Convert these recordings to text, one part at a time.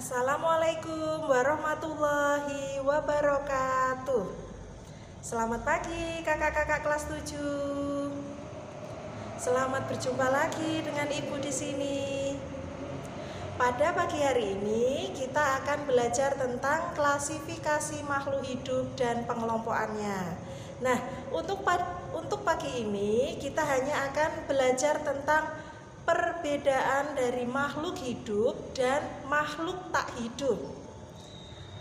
Assalamualaikum warahmatullahi wabarakatuh. Selamat pagi kakak-kakak kelas 7. Selamat berjumpa lagi dengan Ibu di sini. Pada pagi hari ini kita akan belajar tentang klasifikasi makhluk hidup dan pengelompokannya. Nah, untuk pagi ini kita hanya akan belajar tentang perbedaan dari makhluk hidup dan makhluk tak hidup.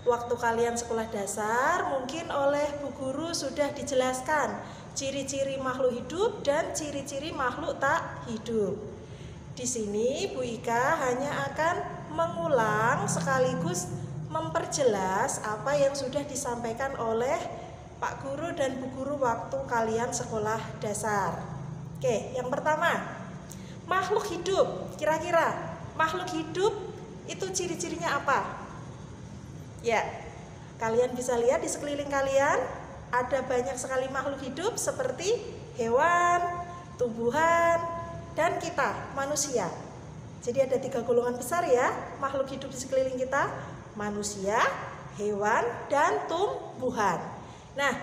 Waktu kalian sekolah dasar mungkin oleh Bu Guru sudah dijelaskan ciri-ciri makhluk hidup dan ciri-ciri makhluk tak hidup. Di sini Bu Ika hanya akan mengulang sekaligus memperjelas apa yang sudah disampaikan oleh Pak Guru dan Bu Guru waktu kalian sekolah dasar. Oke, yang pertama, makhluk hidup. Kira-kira makhluk hidup itu ciri-cirinya apa? Ya, kalian bisa lihat di sekeliling kalian ada banyak sekali makhluk hidup seperti hewan, tumbuhan, dan kita, manusia. Jadi ada 3 golongan besar ya makhluk hidup di sekeliling kita: manusia, hewan, dan tumbuhan. Nah,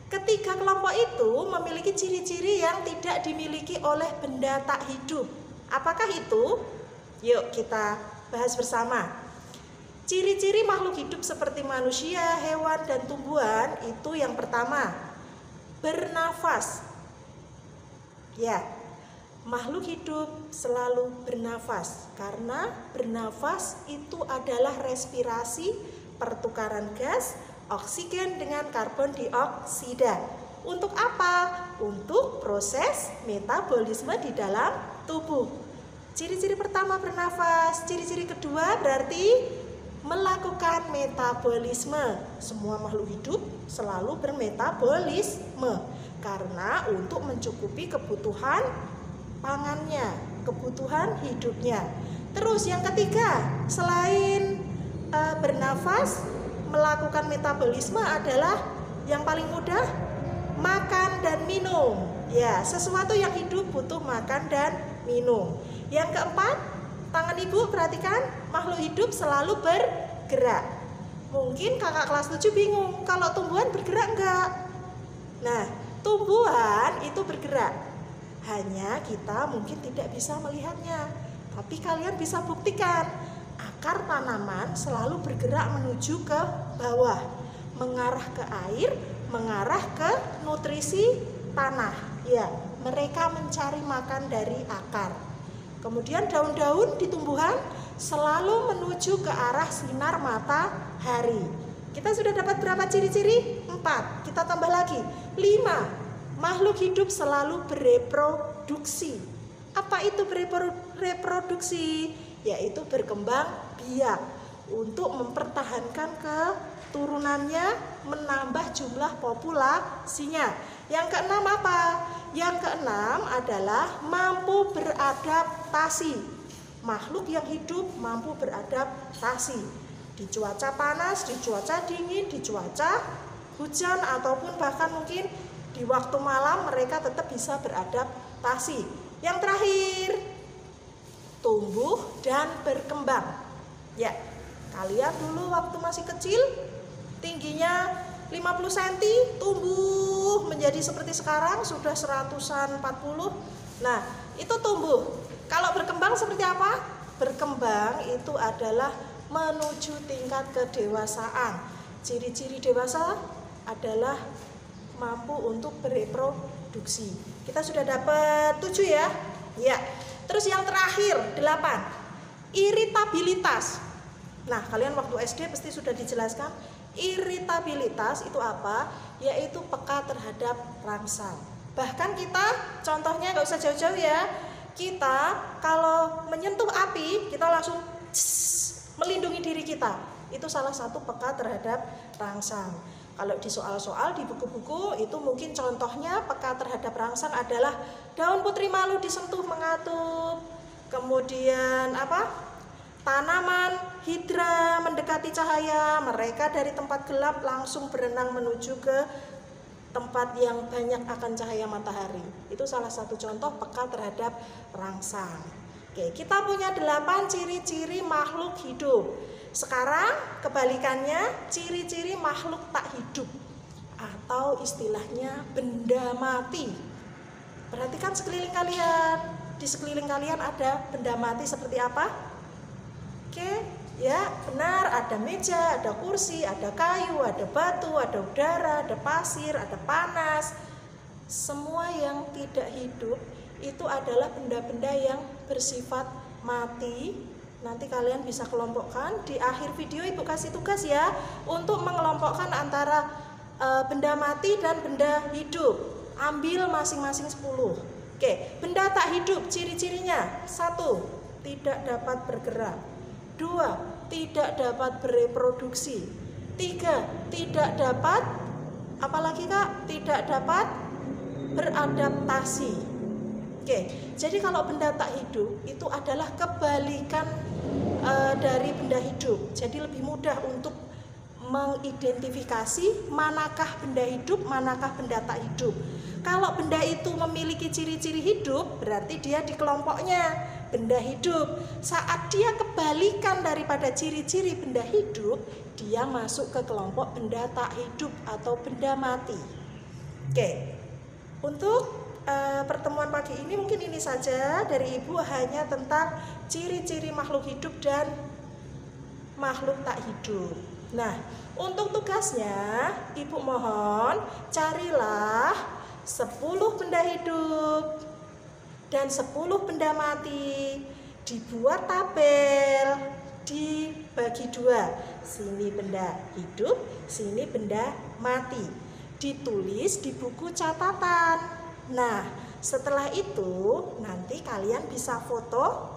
ketiga kelompok itu memiliki ciri-ciri yang tidak dimiliki oleh benda tak hidup. Apakah itu? Yuk kita bahas bersama. Ciri-ciri makhluk hidup seperti manusia, hewan, dan tumbuhan itu yang pertama, bernafas. Ya, makhluk hidup selalu bernafas karena bernafas itu adalah respirasi, pertukaran gas oksigen dengan karbon dioksida. Untuk apa? Untuk proses metabolisme di dalam tubuh. Ciri-ciri pertama bernafas, ciri-ciri kedua berarti melakukan metabolisme. Semua makhluk hidup selalu bermetabolisme karena untuk mencukupi kebutuhan pangannya, kebutuhan hidupnya. Terus yang ketiga, selain bernafas, melakukan metabolisme adalah yang paling mudah makan dan minum. Ya, sesuatu yang hidup butuh makan dan minum. Yang keempat, tangan Ibu perhatikan, makhluk hidup selalu bergerak. Mungkin kakak kelas 7 bingung, kalau tumbuhan bergerak enggak? Nah, tumbuhan itu bergerak. Hanya kita mungkin tidak bisa melihatnya. Tapi kalian bisa buktikan. Akar tanaman selalu bergerak menuju ke bawah, mengarah ke air, mengarah ke nutrisi tanah. Ya, mereka mencari makan dari akar. Kemudian daun-daun di tumbuhan selalu menuju ke arah sinar matahari. Kita sudah dapat berapa ciri-ciri? 4. Kita tambah lagi 5. Makhluk hidup selalu bereproduksi. Apa itu bereproduksi? Yaitu berkembang biak untuk mempertahankan keturunannya, menambah jumlah populasinya. Yang keenam apa? Yang keenam adalah mampu beradaptasi. Makhluk yang hidup mampu beradaptasi di cuaca panas, di cuaca dingin, di cuaca hujan, ataupun bahkan mungkin di waktu malam mereka tetap bisa beradaptasi. Yang terakhir, tumbuh dan berkembang. Ya, kalian dulu waktu masih kecil tingginya 50 cm, tumbuh menjadi seperti sekarang sudah 140. Nah, itu tumbuh. Kalau berkembang seperti apa? Berkembang itu adalah menuju tingkat kedewasaan. Ciri-ciri dewasa adalah mampu untuk bereproduksi. Kita sudah dapat 7 ya. Ya. Terus yang terakhir 8, iritabilitas. Nah, kalian waktu SD pasti sudah dijelaskan iritabilitas itu apa? Yaitu peka terhadap rangsang. Bahkan kita contohnya nggak usah jauh-jauh ya. Kita kalau menyentuh api kita langsung melindungi diri kita. Itu salah satu peka terhadap rangsang. Kalau di soal-soal di buku-buku itu mungkin contohnya peka terhadap rangsang adalah daun putri malu disentuh mengatup. Kemudian apa? Tanaman hidra mendekati cahaya, mereka dari tempat gelap langsung berenang menuju ke tempat yang banyak akan cahaya matahari. Itu salah satu contoh peka terhadap rangsang. Oke, kita punya 8 ciri-ciri makhluk hidup. Sekarang kebalikannya, ciri-ciri makhluk tak hidup atau istilahnya benda mati. Perhatikan sekeliling kalian. Di sekeliling kalian ada benda mati seperti apa? Oke, ya benar, ada meja, ada kursi, ada kayu, ada batu, ada udara, ada pasir, ada panas. Semua yang tidak hidup itu adalah benda-benda yang bersifat mati. Nanti kalian bisa kelompokkan. Di akhir video Ibu kasih tugas ya, untuk mengelompokkan antara benda mati dan benda hidup. Ambil masing-masing 10. Oke, benda tak hidup ciri-cirinya. 1, tidak dapat bergerak. 2, tidak dapat bereproduksi. 3, tidak dapat, apalagi Kak? Tidak dapat beradaptasi. Oke, jadi kalau benda tak hidup itu adalah kebalikan dari benda hidup. Jadi lebih mudah untuk mengidentifikasi manakah benda hidup, manakah benda tak hidup. Kalau benda itu memiliki ciri-ciri hidup, berarti dia di kelompoknya benda hidup. Saat dia kebalikan daripada ciri-ciri benda hidup, dia masuk ke kelompok benda tak hidup atau benda mati. Oke, untuk pertemuan pagi ini mungkin ini saja dari Ibu, hanya tentang ciri-ciri makhluk hidup dan makhluk tak hidup. Nah, untuk tugasnya Ibu mohon carilah 10 benda hidup dan 10 benda mati, dibuat tabel, dibagi 2. Sini benda hidup, sini benda mati. Ditulis di buku catatan. Nah, setelah itu nanti kalian bisa foto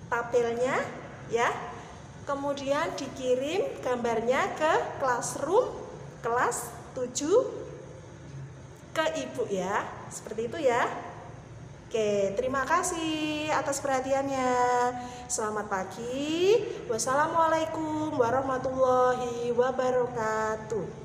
tabelnya ya. Kemudian dikirim gambarnya ke classroom kelas 7 ke Ibu ya. Seperti itu ya. Oke, terima kasih atas perhatiannya. Selamat pagi. Wassalamualaikum warahmatullahi wabarakatuh.